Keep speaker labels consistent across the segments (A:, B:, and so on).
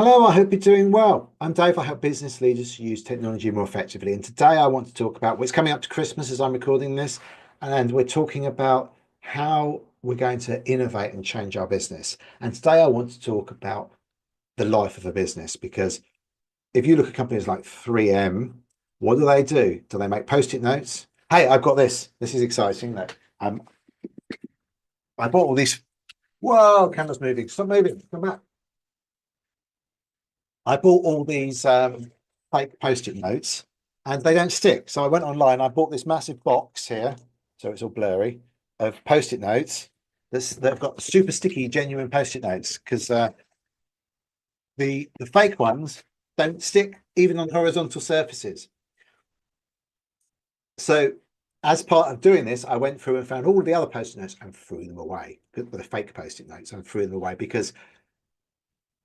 A: Hello, I hope you're doing well. I'm Dave. I help business leaders use technology more effectively. And today I want to talk about what's coming up to Christmas as I'm recording this. And we're talking about how we're going to innovate and change our business. And today I want to talk about the life of a business, because if you look at companies like 3M, what do they do? Do they make post-it notes? Hey, I've got this. This is exciting. Look, I bought all these. Whoa, camera's moving. Stop moving. Come back. I bought all these fake post-it notes and they don't stick. So I went online, I bought this massive box here, so it's all blurry, of post-it notes. They've got super sticky, genuine post-it notes, because the fake ones don't stick even on horizontal surfaces. So as part of doing this, I went through and found all the other post-it notes and threw them away. The fake post-it notes and threw them away because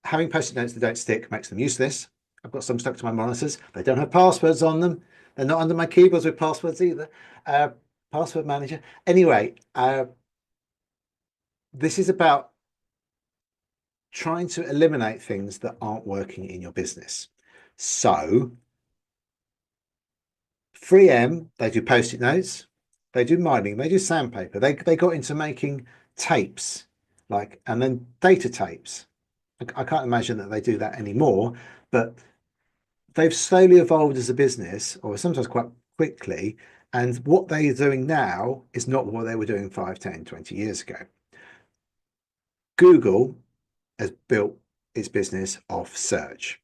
A: having post-it notes that don't stick makes them useless. I've got some stuck to my monitors. They don't have passwords on them. They're not under my keyboards with passwords either. Password manager. Anyway, this is about trying to eliminate things that aren't working in your business. So 3M, they do post-it notes, they do mining, they do sandpaper. They got into making tapes, and then data tapes. I can't imagine that they do that anymore, but they've slowly evolved as a business, or sometimes quite quickly. And what they're doing now is not what they were doing 5, 10, 20 years ago. Google has built its business off search.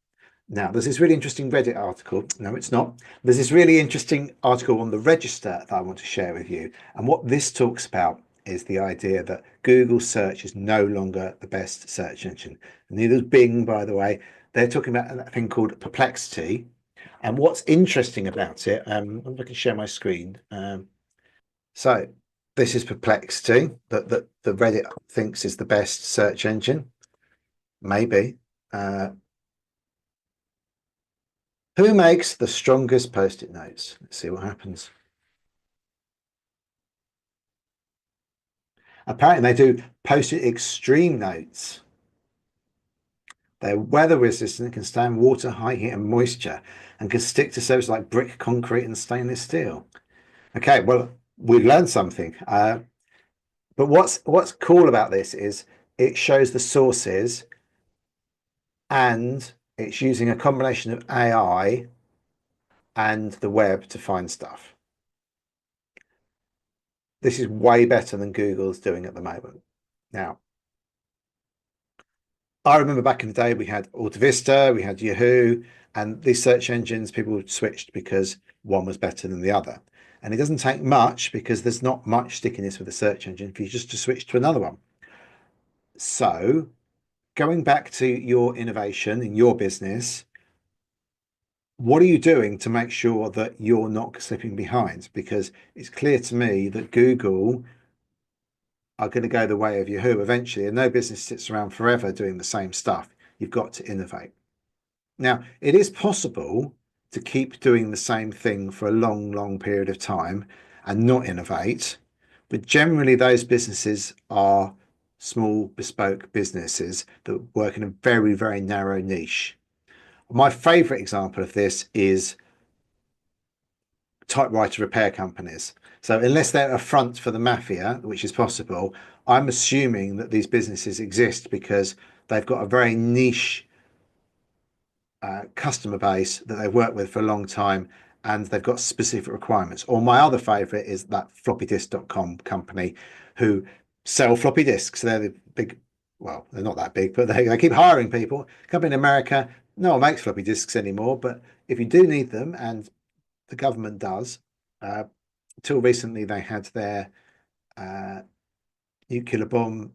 A: Now, there's this really interesting Reddit article. No, it's not. There's this really interesting article on the Register that I want to share with you. And what this talks about is the idea that Google search is no longer the best search engine. Neither is Bing, by the way. They're talking about a thing called perplexity. And what's interesting about it, if I can share my screen. So this is perplexity that the Reddit thinks is the best search engine. Maybe. Who makes the strongest post-it notes? Let's see what happens. Apparently they do post-it extreme notes. They're weather resistant, can stand water, high heat and moisture, and can stick to surfaces like brick, concrete and stainless steel. Okay, well, we've learned something. But what's cool about this is it shows the sources, and it's using a combination of AI and the web to find stuff. This is way better than Google's doing at the moment. Now, I remember back in the day, we had AltaVista, we had Yahoo, and these search engines, people switched because one was better than the other. And it doesn't take much, because there's not much stickiness with the search engine for you just to switch to another one. So going back to your innovation in your business, what are you doing to make sure that you're not slipping behind? Because it's clear to me that Google are going to go the way of Yahoo eventually, and no business sits around forever doing the same stuff. You've got to innovate. Now, it is possible to keep doing the same thing for a long, long period of time and not innovate, but generally those businesses are small, bespoke businesses that work in a very, very narrow niche. My favorite example of this is typewriter repair companies. So unless they're a front for the mafia, which is possible, I'm assuming that these businesses exist because they've got a very niche customer base that they've worked with for a long time, and they've got specific requirements. Or my other favorite is that floppydisk.com company who sell floppy disks. They're the big, well, they're not that big, but they keep hiring people. Company in America, no one makes floppy disks anymore, but if you do need them, and the government does, until recently they had their nuclear bomb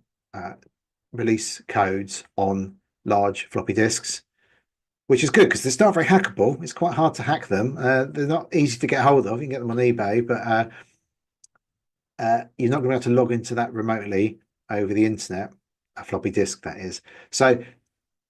A: release codes on large floppy disks, which is good because it's not very hackable. It's quite hard to hack them. They're not easy to get hold of. You can get them on eBay, but you're not going to be able to log into that remotely over the internet, a floppy disk, that is. So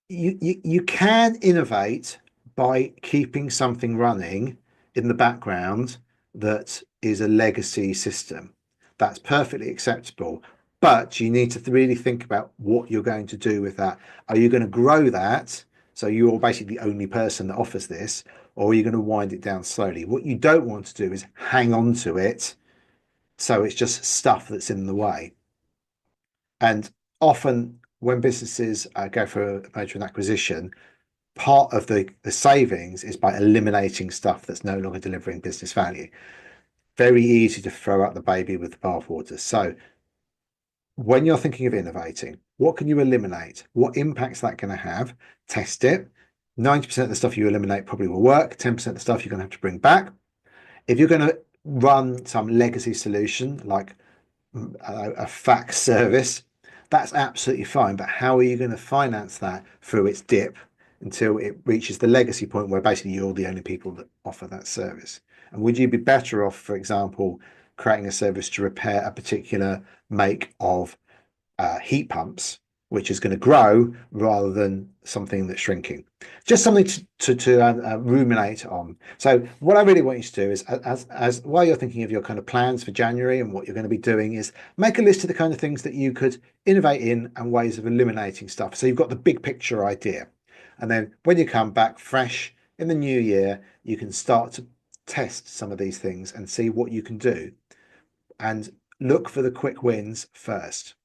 A: you can innovate by keeping something running in the background that is a legacy system. That's perfectly acceptable, but you need to really think about what you're going to do with that. Are you going to grow that So you're basically the only person that offers this, or are you going to wind it down slowly? What you don't want to do is hang on to it so it's just stuff that's in the way. And often when businesses go for a merger and acquisition, part of the savings is by eliminating stuff that's no longer delivering business value. Very easy to throw out the baby with the bathwater. So when you're thinking of innovating, what can you eliminate? What impact's that going to have? Test it. 90% of the stuff you eliminate probably will work. 10% of the stuff you're going to have to bring back. If you're going to run some legacy solution like a fax service, that's absolutely fine. But how are you going to finance that through its dip until it reaches the legacy point where basically you're the only people that offer that service? And would you be better off, for example, creating a service to repair a particular make of heat pumps, which is going to grow rather than something that's shrinking? Just something to ruminate on. So what I really want you to do is, as while you're thinking of your kind of plans for January and what you're going to be doing, is make a list of the kind of things that you could innovate in and ways of eliminating stuff. So you've got the big picture idea. And then when you come back fresh in the new year, you can start to test some of these things and see what you can do and look for the quick wins first.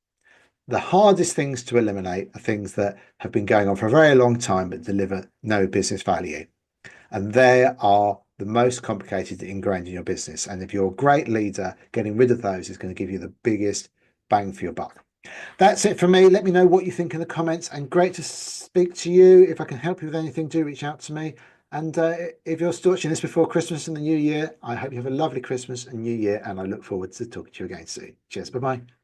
A: The hardest things to eliminate are things that have been going on for a very long time but deliver no business value. And they are the most complicated ingrained in your business. And if you're a great leader, getting rid of those is going to give you the biggest bang for your buck. That's it for me. Let me know what you think in the comments, and great to speak to you. If I can help you with anything, do reach out to me. And if you're still watching this before Christmas and the New Year, I hope you have a lovely Christmas and New Year, and I look forward to talking to you again soon. Cheers. Bye-bye.